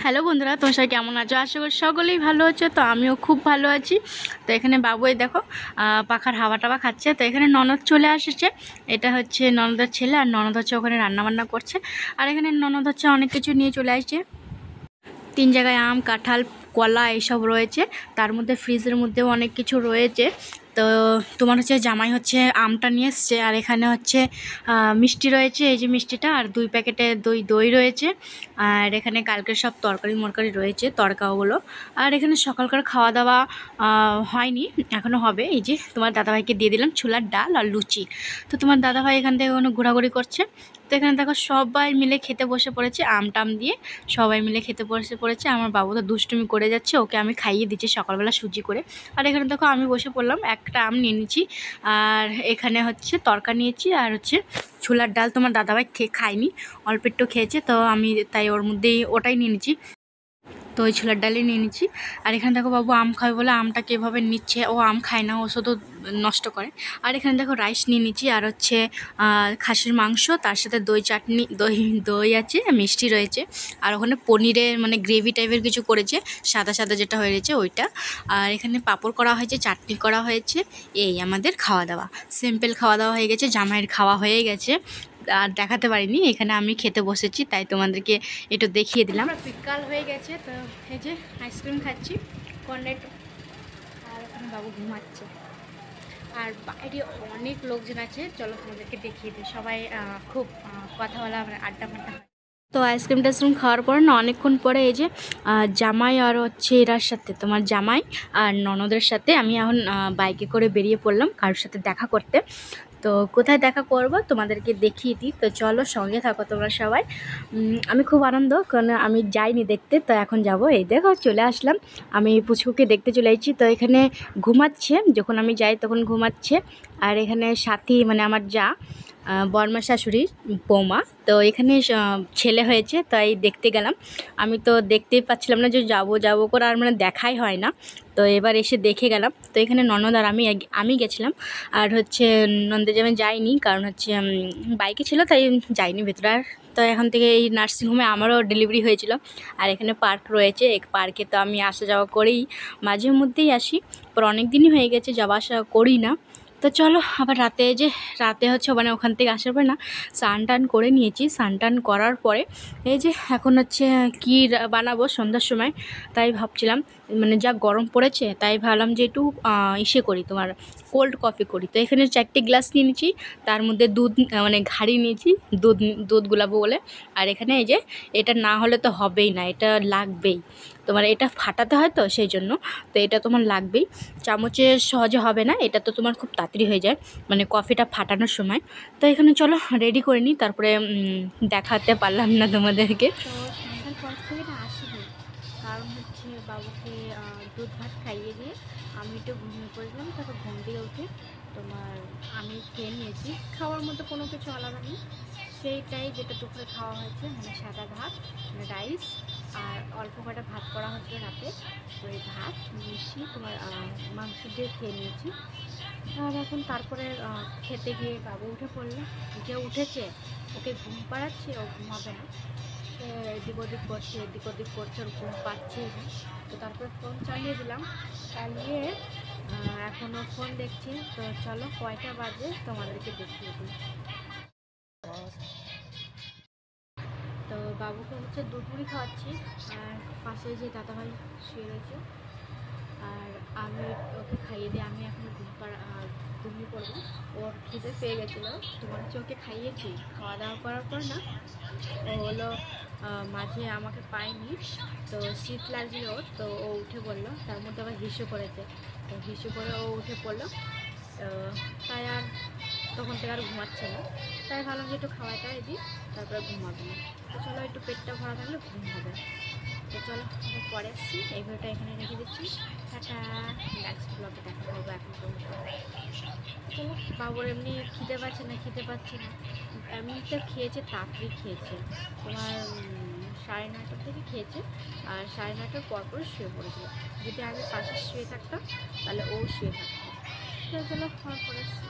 Hello বন্ধুরা, তোমার সবাই কেমন আছো? আশা করি সকলেই ভালো আছো। তো আমিও খুব ভালো আছি। তো এখানে বাবু এই দেখো পাখার হাওয়া টাওয়া খাচ্ছে। তো এখানে ননদ চলে আসছে। এটা হচ্ছে ননদের ছেলে, আর ননদ হচ্ছে ওখানে রান্নাবান্না করছে। আর এখানে ননদ হচ্ছে অনেক কিছু নিয়ে চলে আসছে। 3 জায়গায় আম, কাঁঠাল, কলা এইসব রয়েছে। তার মধ্যে ফ্রিজের মধ্যেও অনেক কিছু রয়েছে। তো তোমার হচ্ছে জামাই হচ্ছে আমটা নিয়ে এসছে, আর এখানে হচ্ছে মিষ্টি রয়েছে, এই যে মিষ্টিটা, আর 2 প্যাকেটে দই রয়েছে। আর এখানে কালকের সব তরকারি মরকারি রয়েছে, তরকাওগুলো। আর এখানে সকালকার খাওয়া দাওয়া হয়নি, এখনও হবে। এই যে তোমার দাদাভাইকে দিয়ে দিলাম ছোলার ডাল আর লুচি। তো তোমার দাদাভাই এখান থেকে কোনো ঘোরাঘুরি করছে। তো এখানে দেখো সবাই মিলে খেতে বসে পড়েছে, আম টাম দিয়ে সবাই মিলে খেতে বসে পড়েছে। আমার বাবু তো দুষ্টুমি করে যাচ্ছে, ওকে আমি খাইয়ে দিচ্ছি সকালবেলা সুজি করে। আর এখানে দেখো আমি বসে পড়লাম, একটা আম নিয়ে নিচ্ছি, আর এখানে হচ্ছে তরকা নিয়েছি, আর হচ্ছে ছোলার ডাল তোমার দাদাভাই খায়নি, অল্প একটু খেয়েছে, তো আমি তাই ওর মধ্যেই ওটাই নিয়ে নিচ্ছি। তো ওই ছোলার ডালই নিয়ে নিচ্ছি। আর এখানে দেখো বাবু আম খাবে বলে আমটাকে এভাবে নিচ্ছে, ও আম খায় না, ও শুধু নষ্ট করে। আর এখানে দেখো রাইস নিয়ে নিচ্ছি, আর হচ্ছে খাসির মাংস, তার সাথে দই চাটনি, দই আছে, মিষ্টি রয়েছে। আর ওখানে পনিরের মানে গ্রেভি টাইপের কিছু করেছে, সাদা সাদা যেটা হয়েছে ওইটা। আর এখানে পাঁপড় করা হয়েছে, চাটনি করা হয়েছে। এই আমাদের খাওয়া দাওয়া, সিম্পল খাওয়া দাওয়া হয়ে গেছে। জামাইয়ের খাওয়া হয়ে গেছে, আর দেখাতে পারিনি, এখানে আমি খেতে বসেছি, তাই তোমাদেরকে একটু দেখিয়ে দিলাম। বিকাল হয়ে গেছে, তো এই যে আইসক্রিম খাচ্ছি, কর্নেটো। আর ওখানে বাবু ঘুমাচ্ছে, আর বাইরে অনেক লোকজন আছে। চলো তোমাদেরকে দেখিয়ে দিই। সবাই খুব কথা বলা, আড্ডা ফাড্ডা হয়। তো আইসক্রিম টাইসক্রিম খাওয়ার পরে না অনেকক্ষণ পরে এই যে জামাই আর হচ্ছে এরার সাথে, তোমার জামাই আর ননদের সাথে আমি এখন বাইকে করে বেরিয়ে পড়লাম কারোর সাথে দেখা করতে। তো কোথায় দেখা করব তোমাদেরকে দেখিয়ে দিই, তো চলো সঙ্গে থাকো তোমরা সবাই। আমি খুব আনন্দ, কারণ আমি যাইনি দেখতে, তো এখন যাব। এই দেখো চলে আসলাম, আমি পুচকুকে দেখতে চলে এসেছি। তো এখানে ঘুমাচ্ছে, যখন আমি যাই তখন ঘুমাচ্ছে। আর এখানে সাথী মানে আমার যা বর্মা শাশুড়ির বৌমা, তো এখানে ছেলে হয়েছে, তাই দেখতে গেলাম। আমি তো দেখতেই পাচ্ছিলাম না যে যাবো করে, আর মানে দেখাই হয় না। তো এবার এসে দেখে গেলাম। তো এখানে ননদ আর আমি গেছিলাম। আর হচ্ছে নন্দে যেমন যাইনি, কারণ হচ্ছে বাইকে ছিল, তাই যাইনি ভেতরে। আর তো এখন থেকে এই নার্সিংহোমে আমারও ডেলিভারি হয়েছিল। আর এখানে পার্ক রয়েছে, এই পার্কে তো আমি আসা যাওয়া করেই, মাঝে মধ্যেই আসি, পর অনেক দিনই হয়ে গেছে যাওয়া আসা করি না। তো চলো আবার রাতে হচ্ছে মানে ওখান থেকে আসার পর না স্নান টান করে নিয়েছি। স্নান টান করার পরে এই যে এখন হচ্ছে কী বানাবো সন্ধ্যার সময়, তাই ভাবছিলাম, মানে যা গরম পড়েছে, তাই ভাবলাম যে একটু করি, তোমার কোল্ড কফি করি। তো এখানে 4টে গ্লাস নিয়ে নিয়েছি, তার মধ্যে দুধ মানে ঘাড়ি নিয়েছি, দুধ গুলাবো বলে। আর এখানে এই যে এটা না হলে তো হবেই না, এটা লাগবেই, তোমার এটা ফাটাতে হয় তো সেই জন্য। তো এটা তোমার লাগবেই, চামচে সহজে হবে না, এটা তো তোমার খুব তাড়াতাড়ি হয়ে যায় মানে কফিটা ফাটানোর সময়। তো এখানে চলো রেডি করে নিই, তারপরে দেখাতে পারলাম না তোমাদেরকে। তো সন্ধ্যার পর থেকে না আসিনি, কারণ হচ্ছে বাবুকে দুধ ভাত খাইয়ে দিয়ে আমি একটু ঘুমিয়ে পড়লাম। তারপর ঘুম থেকে উঠে তোমার আমি খেয়ে নিয়েছি, খাওয়ার মতো কোনো কিছু আলাদা নেই, সেইটাই যেটা দুপুরে খাওয়া হয়েছে, মানে সাদা ভাত, রাইস, আর অল্প কটা ভাত করা হয়েছিল রাতে, ওই ভাত মিশিয়ে তোমার মাংস দিয়ে খেয়ে নিয়েছি। আর এখন তারপরে খেতে গিয়ে বাবু উঠে পড়লো, যে উঠেছে ওকে ঘুম পাড়াচ্ছি, ও ঘুমাবে না, সে এদিক ওদিক করছে, ওর ঘুম পাচ্ছে না। তো তারপরে ফোন চালিয়ে দিলাম, চালিয়ে এখনও ফোন দেখছি। তো চলো কয়টা বাজে তোমাদেরকে দেখিয়ে দিই। তো বাবুকে হচ্ছে দুধ মুড়ি খাওয়াচ্ছি, আর পাশে যে দাদাভাই শুয়ে রয়েছে, আর আমি ওকে খাইয়ে দিয়ে আমি এখন ঘুমিয়ে পড়বো। ওর খিদে পেয়ে গেছিলো, তোমার হচ্ছে ওকে খাইয়েছি, খাওয়া দাওয়া করার পর না ও হলো মাঝে আমাকে পায়নি, তো শীত লাগছিল ওর, তো ও উঠে পড়লো, তার মধ্যে আবার হিসু করেছে, তো হিসু করে ও উঠে পড়লো। তো তাই আর তখন থেকে আর ঘুমাচ্ছে না, তাই ভাবলাম যে একটু খাওয়াটা দিই, তারপরে ঘুমাবে না। তো চলো একটু পেটটা ভরা থাকলে ঘুম হবে। তো চলো আমি পরে আসছি, এই ভিডিওটা এখানে রেখে দিচ্ছি, টাটা, নেক্সট ব্লগে দেখা করবো। এখন চলো, বাবুর এমনি খিদে পাচ্ছে না, এমনিতে খেয়েছে, তাড়াতাড়ি খেয়েছে, তোমার 9:30টার থেকে খেয়েছে, আর 9:30টার পর শুয়ে পড়েছিল। যদি আমি পাশে শুয়ে থাকতাম তাহলে ও শুয়ে থাকতো। চলো পরে আসছি।